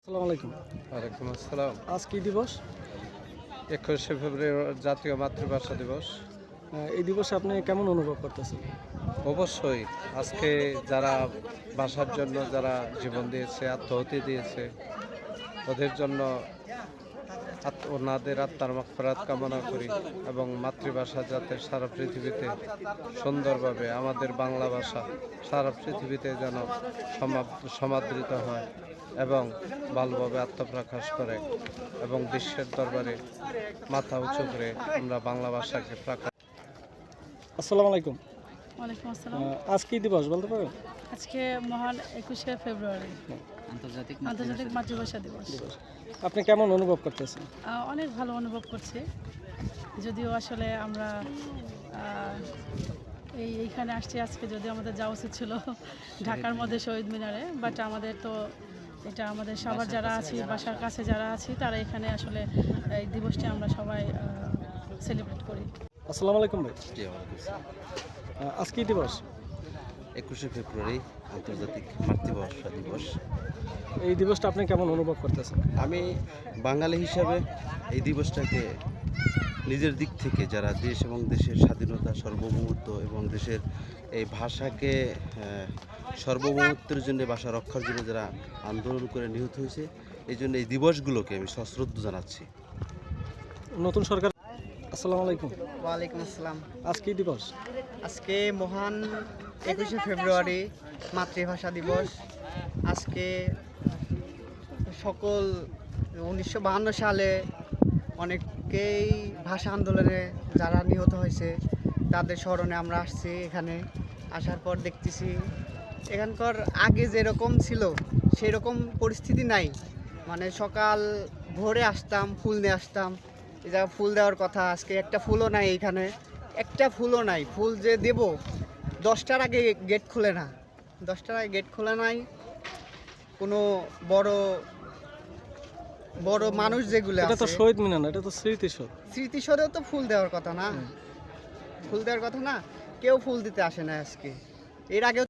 আসসালামু আলাইকুম। ওয়ালাইকুম আসসালাম। আজ কি দিবস? 21শে ফেব্রুয়ারি জাতীয় মাতৃভাষা দিবস। এই দিবসে আপনি কেমন অনুভব করতেছেন? অবশ্যই আজকে যারা ভাষার জন্য যারা জীবন দিয়েছে, আত্মাহুতি দিয়েছে, ওদের জন্য ওনাদের আত্মার মাগফিরাত কামনা করি এবং মাতৃভাষা যাতে সারা পৃথিবীতে সুন্দরভাবে আমাদের বাংলা ভাষা সারা পৃথিবীতে যেন সমাদৃত হয় এবং ভালোভাবে আত্মপ্রকাশ করে এবং বিশ্বের দরবারে মাথা উঁচু করে আমরা বাংলা ভাষাকে প্রকাশ। আসসালামু আলাইকুম। ওয়ালাইকুম আসসালাম। আজ কি দিবস বলতে পারেন? আজকে মহান 21শে ফেব্রুয়ারি আন্তর্জাতিক মাতৃভাষা দিবস। আপনি কেমন অনুভব করতেছেন? অনেক ভালো অনুভব করছি, যদিও আসলে আমরা এইখানে আসছি আজকে, যদিও আমাদের যাওয়া উচিত ছিল ঢাকার মধ্যে শহীদ মিনারে, বাট আমাদের তো এটা আমাদের সবার যারা আছি, বাসার কাছে যারা আছি, তারা এখানে আসলে এই দিবসটি আমরা সবাই সেলিব্রেট করি। আসসালামু আলাইকুম ভাই। জি, ওয়ালাইকুম আসসালাম। আজ কি দিবস? 21শে ফেব্রুয়ারি আন্তর্জাতিক মাতৃভাষা দিবস। এই দিবসটা আপনি কেমন অনুভব করতেছেন? আমি বাঙালি হিসাবে এই দিবসটাকে নিজের দিক থেকে যারা দেশ এবং দেশের স্বাধীনতা, সার্বভৌমত্ব এবং দেশের এই ভাষাকে সার্বভৌমত্বের জন্য, ভাষা রক্ষার জন্য যারা আন্দোলন করে নিহত হয়েছে, এই জন্য এই দিবসগুলোকে আমি সশ্রদ্ধ জানাচ্ছি। নতুন সরকার। আসসালামু আলাইকুম। ওয়ালাইকুম আসসালাম। আজ কি দিবস? আজকে মহান 21শে ফেব্রুয়ারি মাতৃভাষা দিবস। আজকে সকল 1952 সালে অনেকেই ভাষা আন্দোলনে যারা নিহত হয়েছে তাদের স্মরণে আমরা আসছি। এখানে আসার পর দেখতেছি এখানকার আগে যেরকম ছিল সেরকম পরিস্থিতি নাই। মানে সকাল ভোরে আসতাম, ফুল নিয়ে আসতাম, এই জায়গায় ফুল দেওয়ার কথা, আজকে একটা ফুলও নাই, এখানে একটা ফুলও নাই। ফুল যে দেব 10টার আগে গেট খুলে না, 10টার আগে গেট খোলা নাই। কোনো বড় বড় মানুষ যেগুলো এটা তো আছে, শহীদ মিনার না, এটা তো স্মৃতিসৌধ। স্মৃতিসৌধেও তো ফুল দেওয়ার কথা না, ফুল দেওয়ার কথা না, কেউ ফুল দিতে আসে না আজকে। এর আগেও